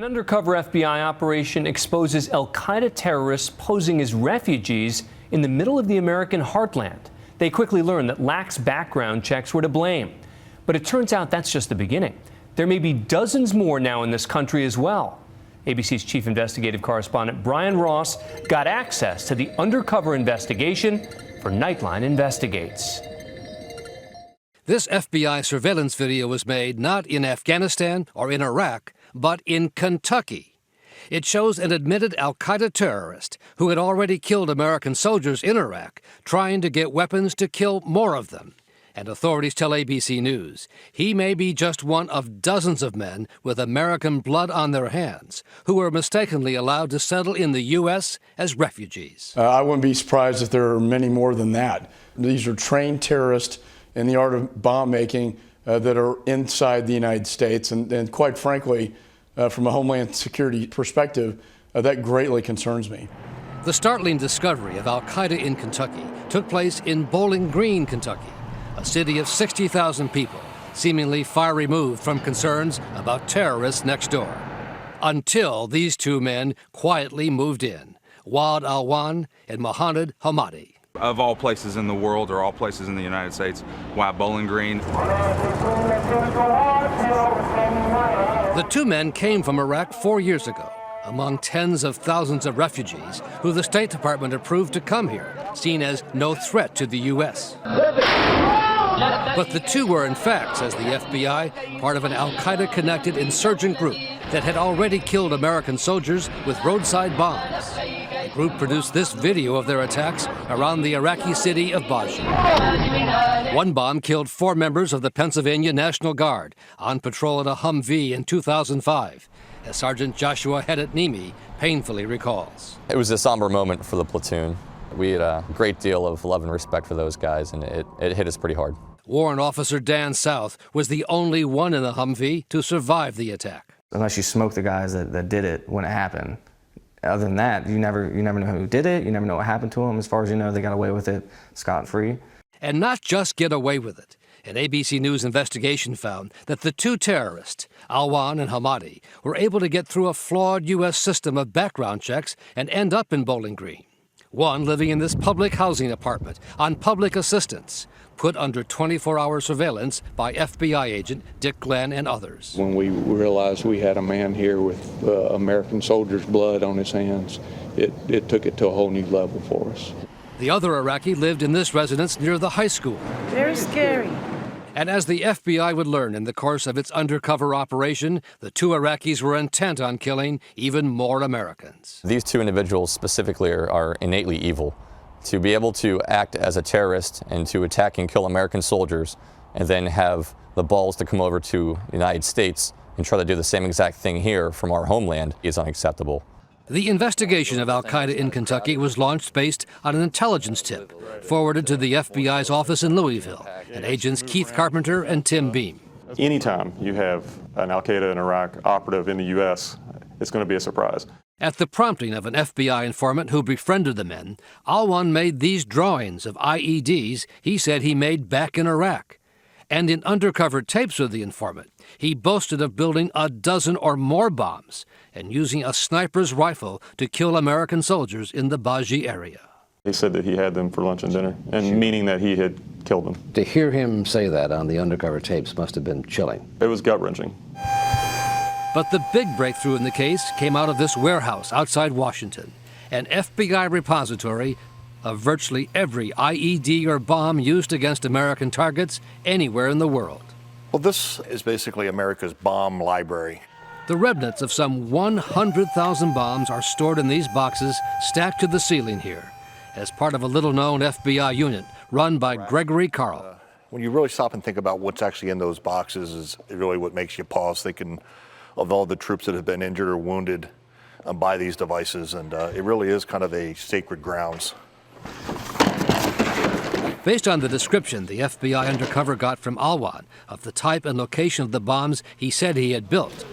undercover FBI operation exposes al-Qaeda terrorists posing as refugees in the middle of the American heartland. They quickly learned that lax background checks were to blame. But it turns out that's just the beginning. There may be dozens more now in this country as well. ABC's chief investigative correspondent Brian Ross got access to the undercover investigation for Nightline Investigates. This FBI surveillance video was made not in Afghanistan or in Iraq, but in Kentucky. It shows an admitted al-Qaeda terrorist who had already killed American soldiers in Iraq, trying to get weapons to kill more of them. And authorities tell ABC News he may be just one of dozens of men with American blood on their hands who were mistakenly allowed to settle in the U.S. as refugees. I wouldn't be surprised if there are many more than that. These are trained terrorists in the art of bomb making that are inside the United States. And quite frankly, from a Homeland Security perspective, that greatly concerns me. The startling discovery of al-Qaeda in Kentucky took place in Bowling Green, Kentucky, a city of 60,000 people, seemingly far removed from concerns about terrorists next door. Until these two men quietly moved in, Wad Al-Wan and Mohammed Hamadi. Of all places in the world, or all places in the United States, why Bowling Green? The two men came from Iraq 4 years ago, among tens of thousands of refugees who the State Department approved to come here, seen as no threat to the U.S. But the two were, in fact, says the FBI, part of an al-Qaeda-connected insurgent group that had already killed American soldiers with roadside bombs. The group produced this video of their attacks around the Iraqi city of Baji. One bomb killed 4 members of the Pennsylvania National Guard on patrol in a Humvee in 2005, as Sergeant Joshua Hedit-Nimi painfully recalls. It was a somber moment for the platoon. We had a great deal of love and respect for those guys, and it hit us pretty hard. Warrant Officer Dan South was the only one in the Humvee to survive the attack. Unless you smoke the guys that did it when it happened. Other than that, you never know who did it, you never know what happened to them. As far as you know, they got away with it scot-free. And not just get away with it. An ABC News investigation found that the two terrorists, Al-Wan and Hamadi, were able to get through a flawed U.S. system of background checks and end up in Bowling Green. One living in this public housing apartment on public assistance, put under 24-hour surveillance by FBI agent Dick Glenn and others. When we realized we had a man here with American soldiers' blood on his hands, it took it to a whole new level for us. The other Iraqi lived in this residence near the high school. Very scary. And as the FBI would learn in the course of its undercover operation, the two Iraqis were intent on killing even more Americans. These two individuals specifically are innately evil. To be able to act as a terrorist and to attack and kill American soldiers and then have the balls to come over to the United States and try to do the same exact thing here from our homeland is unacceptable. The investigation of al-Qaeda in Kentucky was launched based on an intelligence tip forwarded to the FBI's office in Louisville and agents Keith Carpenter and Tim Beam. Anytime you have an al-Qaeda in Iraq operative in the U.S., it's going to be a surprise. At the prompting of an FBI informant who befriended the men, Al-Wan made these drawings of IEDs he said he made back in Iraq. And in undercover tapes with the informant, he boasted of building a dozen or more bombs and using a sniper's rifle to kill American soldiers in the Baji area. He said that he had them for lunch and dinner, and meaning that he had killed them. To hear him say that on the undercover tapes must have been chilling. It was gut-wrenching. But the big breakthrough in the case came out of this warehouse outside Washington, an FBI repository of virtually every IED or bomb used against American targets anywhere in the world. Well, this is basically America's bomb library. The remnants of some 100,000 bombs are stored in these boxes stacked to the ceiling here as part of a little-known FBI unit run by Gregory Carl. When you really stop and think about what's actually in those boxes is really what makes you pause, thinking of all the troops that have been injured or wounded by these devices, and it really is kind of a sacred grounds. Based on the description the FBI undercover got from Al-Wan of the type and location of the bombs he said he had built,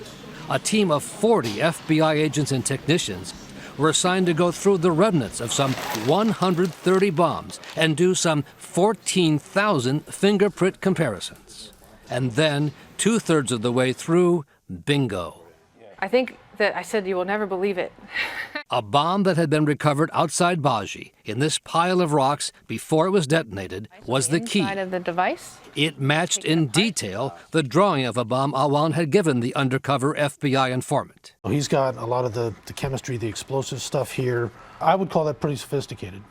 a team of 40 FBI agents and technicians were assigned to go through the remnants of some 130 bombs and do some 14,000 fingerprint comparisons. And then, 2/3 of the way through, bingo. I think that I said, you will never believe it. A bomb that had been recovered outside Baji in this pile of rocks before it was detonated was the key. Inside of the device. It matched in detail the drawing of a bomb Alwan had given the undercover FBI informant. He's got a lot of the chemistry, the explosive stuff here. I would call that pretty sophisticated.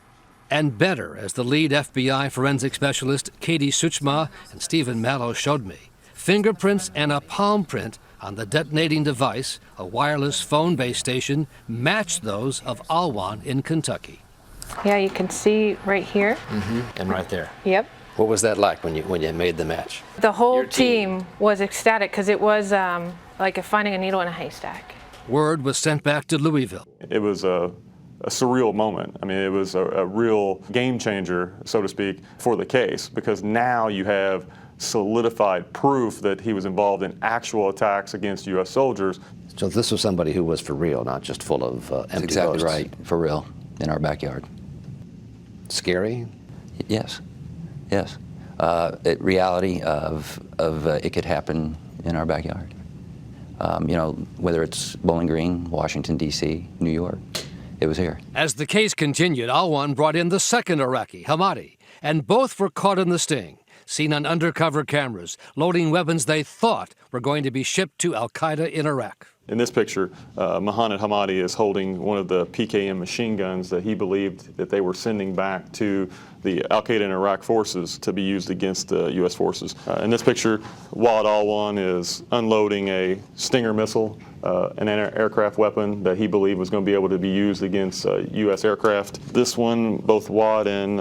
And better, as the lead FBI forensic specialist Katie Suchma and Stephen Mallow showed me. Fingerprints and a palm print on the detonating device, a wireless phone base station, matched those of Alwan in Kentucky. Yeah, you can see right here. And right there. Yep. What was that like when you made the match? The whole team was ecstatic because it was like finding a needle in a haystack. Word was sent back to Louisville. It was a surreal moment. I mean, it was a real game changer, so to speak, for the case, because now you have solidified proof that he was involved in actual attacks against U.S. soldiers. So this was somebody who was for real, not just full of empty Exactly ghosts. right, for real, in our backyard. Scary? Yes, yes. Reality of it could happen in our backyard. You know, whether it's Bowling Green, Washington, D.C., New York, it was here. As the case continued, Alwan brought in the second Iraqi, Hamadi, and both were caught in the sting, seen on undercover cameras, loading weapons they thought were going to be shipped to al-Qaeda in Iraq. In this picture, Mohammed Hamadi is holding one of the PKM machine guns that he believed that they were sending back to the al-Qaeda in Iraq forces to be used against the U.S. forces. In this picture, Walid Alwan is unloading a Stinger missile, an aircraft weapon that he believed was going to be able to be used against U.S. aircraft. This one, both Wad and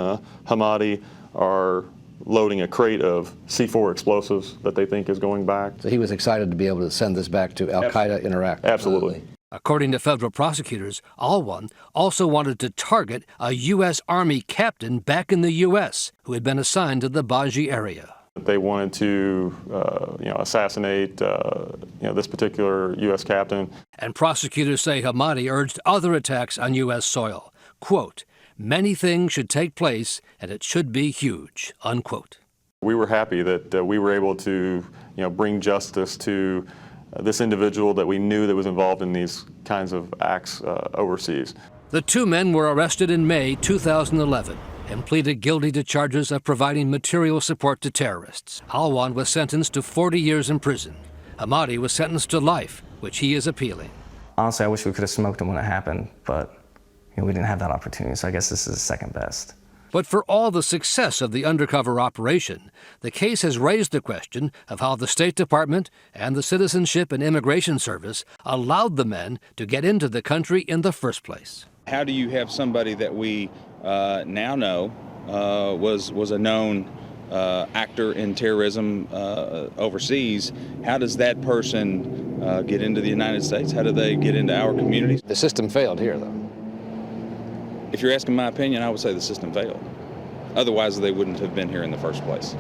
Hamadi are loading a crate of C4 explosives that they think is going back. So he was excited to be able to send this back to al-Qaeda in Iraq. Absolutely. According to federal prosecutors, Alwan also wanted to target a U.S. Army captain back in the U.S. who had been assigned to the Baji area. They wanted to, assassinate, this particular U.S. captain. And prosecutors say Hamadi urged other attacks on U.S. soil. Quote, "Many things should take place, and it should be huge," unquote. We were happy that we were able to, bring justice to this individual that we knew that was involved in these kinds of acts overseas. The two men were arrested in May 2011 and pleaded guilty to charges of providing material support to terrorists. Alwan was sentenced to 40 years in prison. Hamadi was sentenced to life, which he is appealing. Honestly, I wish we could have smoked him when it happened, but we didn't have that opportunity, so I guess this is second best. But for all the success of the undercover operation, the case has raised the question of how the State Department and the Citizenship and Immigration Service allowed the men to get into the country in the first place. How do you have somebody that we now know was a known actor in terrorism overseas? How does that person get into the United States? How do they get into our communities? The system failed here, though. If you're asking my opinion, I would say the system failed. Otherwise, they wouldn't have been here in the first place.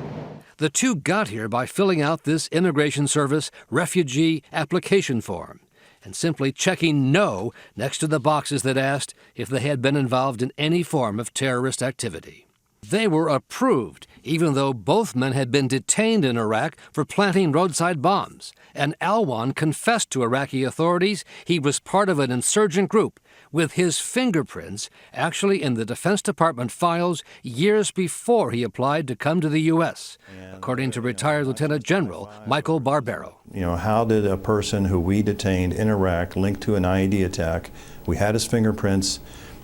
The two got here by filling out this Immigration Service refugee application form and simply checking no next to the boxes that asked if they had been involved in any form of terrorist activity. They were approved, even though both men had been detained in Iraq for planting roadside bombs. And Alwan confessed to Iraqi authorities he was part of an insurgent group, with his fingerprints actually in the Defense Department files years before he applied to come to the U.S., according to retired Lieutenant General Michael Barbero. How did a person who we detained in Iraq linked to an IED attack, we had his fingerprints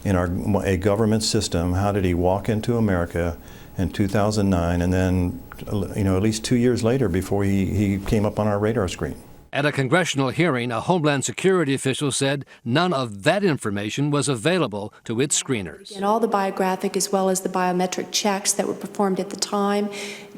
in a government system, how did he walk into America in 2009 and then, at least 2 years later before he came up on our radar screen? At a congressional hearing, a Homeland Security official said none of that information was available to its screeners. And all the biographic as well as the biometric checks that were performed at the time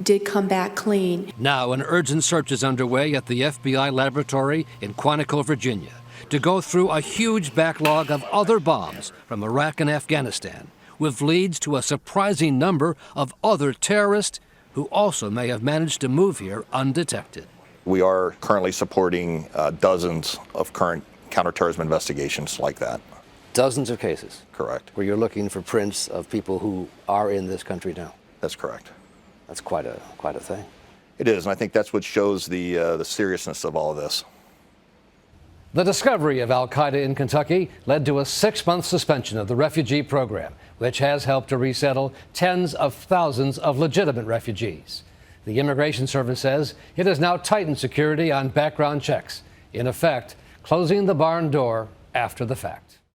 did come back clean. Now an urgent search is underway at the FBI laboratory in Quantico, Virginia, to go through a huge backlog of other bombs from Iraq and Afghanistan, with leads to a surprising number of other terrorists who also may have managed to move here undetected. We are currently supporting dozens of current counterterrorism investigations like that. Dozens of cases? Correct. Where you're looking for prints of people who are in this country now? That's correct. That's quite a thing. It is, and I think that's what shows the seriousness of all of this. The discovery of al-Qaeda in Kentucky led to a 6-month suspension of the refugee program, which has helped to resettle tens of thousands of legitimate refugees. The Immigration Service says it has now tightened security on background checks, in effect, closing the barn door after the fact.